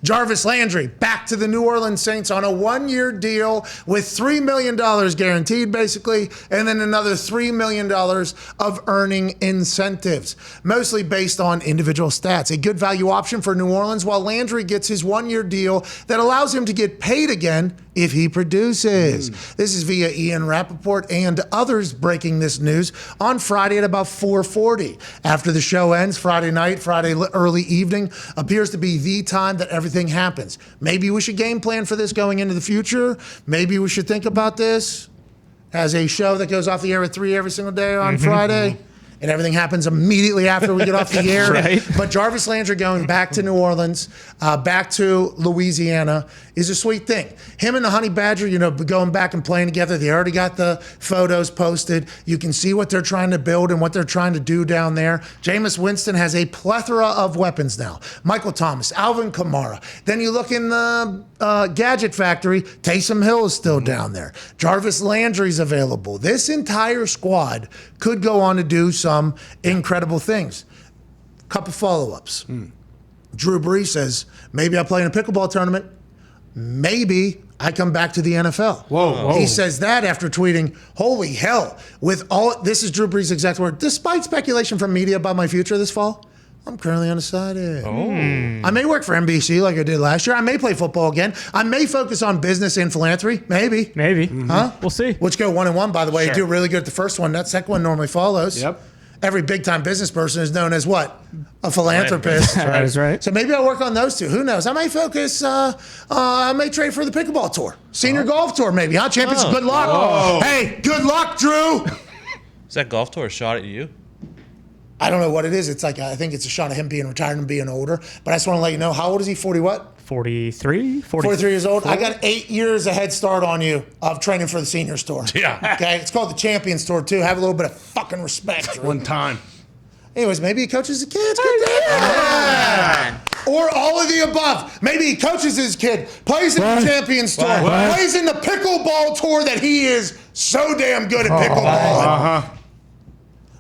Jarvis Landry back to the New Orleans Saints on a 1-year deal with $3 million guaranteed, basically, and then another $3 million of earning incentives, mostly based on individual stats. A good value option for New Orleans, while Landry gets his 1-year deal that allows him to get paid again if he produces. This is via Ian Rappaport and others breaking this news on Friday at about 4:40. After the show ends, Friday night, Friday early evening, appears to be the time that everything happens. Maybe we should game plan for this going into the future. Maybe we should think about this as a show that goes off the air at 3 every single day on Friday. And everything happens immediately after we get off the air. Right. But Jarvis Landry going back to New Orleans, back to Louisiana, is a sweet thing. Him and the Honey Badger, going back and playing together. They already got the photos posted. You can see what they're trying to build and what they're trying to do down there. Jameis Winston has a plethora of weapons now. Michael Thomas, Alvin Kamara. Then you look in the Gadget Factory, Taysom Hill is still down there. Jarvis Landry's available. This entire squad could go on to do some incredible things. Couple follow-ups. Drew Brees says, maybe I play in a pickleball tournament. Maybe I come back to the NFL. Whoa. He says that after tweeting, holy hell, this is Drew Brees' exact word, despite speculation from media about my future this fall, I'm currently undecided. I may work for NBC like I did last year. I may play football again. I may focus on business and philanthropy. Maybe. Huh? We'll see. Which go 1-1, by the way. Sure. You do really good at the first one. That second one normally follows. Yep. Every big-time business person is known as what? A philanthropist. That is right. So maybe I'll work on those two. Who knows? I may focus, I may trade for the pickleball tour. Senior golf tour, maybe. Huh, champions? Good luck. Whoa. Hey, good luck, Drew. Is that golf tour a shot at you? I don't know what it is. It's like, I think it's a shot of him being retired and being older. But I just want to let you know, how old is he? 40 what? 43? 43 years old. I got 8 years a head start on you of training for the seniors tour. Yeah. Okay? It's called the champions tour, too. Have a little bit of fucking respect, Drew. One time. Anyways, maybe he coaches the kids. Yeah. Or all of the above. Maybe he coaches his kid, plays in the Champions Tour, plays in the pickleball tour that he is so damn good at pickleball.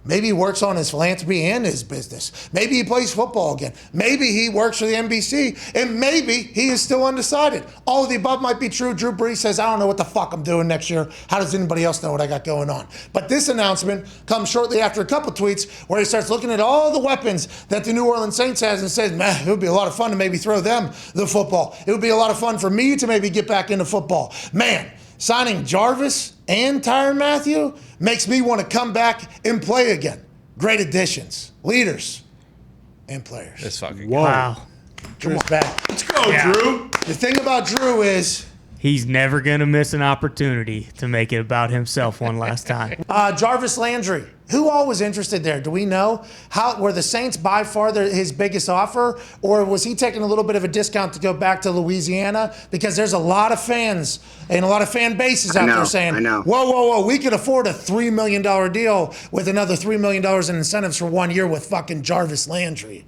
Maybe he works on his philanthropy and his business. Maybe he plays football again. Maybe he works for the NBC. And maybe he is still undecided. All of the above might be true. Drew Brees says, I don't know what the fuck I'm doing next year. How does anybody else know what I got going on? But this announcement comes shortly after a couple tweets where he starts looking at all the weapons that the New Orleans Saints has and says, man, it would be a lot of fun to maybe throw them the football. It would be a lot of fun for me to maybe get back into football. Man, signing Jarvis and Tyrann Mathieu makes me want to come back and play again. Great additions, leaders, and players. It's fucking Wow. Drew's back. Let's go, Drew. The thing about Drew is He's never going to miss an opportunity to make it about himself one last time. Jarvis Landry. Who all was interested there? Do we know? Were the Saints by far his biggest offer, or was he taking a little bit of a discount to go back to Louisiana? Because there's a lot of fans and a lot of fan bases out there saying, whoa, we could afford a $3 million deal with another $3 million in incentives for 1 year with fucking Jarvis Landry.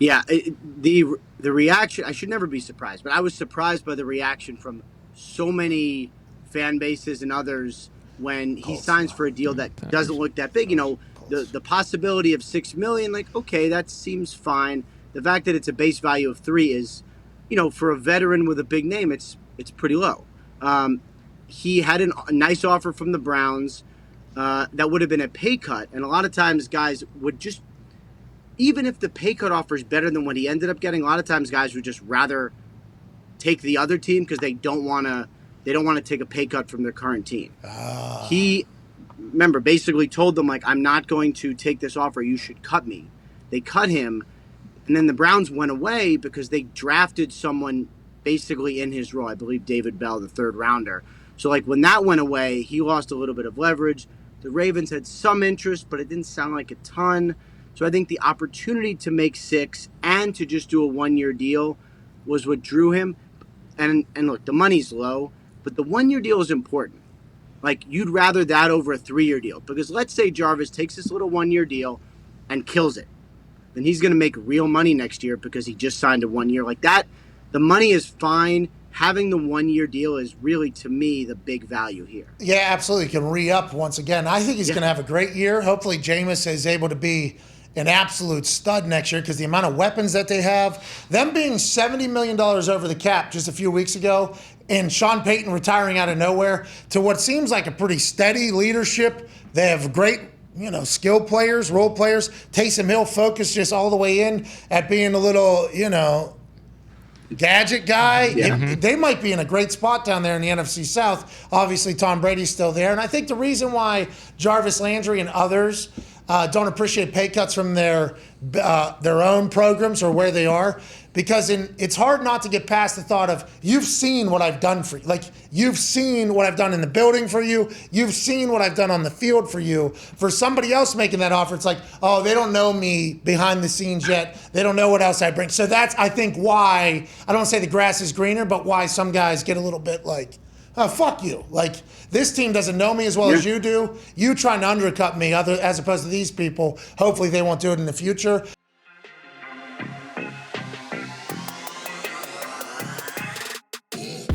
Yeah, the reaction, I should never be surprised, but I was surprised by the reaction from so many fan bases and others when he signs for a deal that doesn't look that big. You know, the possibility of $6 million, like, okay, that seems fine. The fact that it's a base value of $3 million is, you know, for a veteran with a big name, it's pretty low. He had a nice offer from the Browns that would have been a pay cut, and a lot of times guys would just, even if the pay cut offer is better than what he ended up getting, a lot of times guys would just rather take the other team because they don't want to take a pay cut from their current team. He, remember, basically told them, like, I'm not going to take this offer. You should cut me. They cut him, and then the Browns went away because they drafted someone basically in his role. I believe David Bell, the third rounder. So, like, when that went away, he lost a little bit of leverage. The Ravens had some interest, but it didn't sound like a ton. So I think the opportunity to make $6 and to just do a 1 year deal was what drew him. And look, the money's low, but the 1 year deal is important. Like, you'd rather that over a 3 year deal, because let's say Jarvis takes this little 1 year deal and kills it. Then he's going to make real money next year because he just signed a 1 year. Like that, the money is fine. Having the 1 year deal is really, to me, the big value here. Yeah, absolutely. He can re-up once again. I think he's going to have a great year. Hopefully Jameis is able to be an absolute stud next year because the amount of weapons that they have, them being $70 million over the cap just a few weeks ago, and Sean Payton retiring out of nowhere to what seems like a pretty steady leadership. They have great, skill players, role players. Taysom Hill focused just all the way in at being a little, gadget guy. Yeah. They might be in a great spot down there in the NFC South. Obviously, Tom Brady's still there. And I think the reason why Jarvis Landry and others don't appreciate pay cuts from their own programs or where they are, because it's hard not to get past the thought of, you've seen what I've done for you. Like, you've seen what I've done in the building for you. You've seen what I've done on the field for you. For somebody else making that offer, it's like, oh, they don't know me behind the scenes yet. They don't know what else I bring. So that's, I think, why, I don't say the grass is greener, but why some guys get a little bit like, oh, fuck you. Like, this team doesn't know me as well as you do. You trying to undercut me as opposed to these people. Hopefully they won't do it in the future.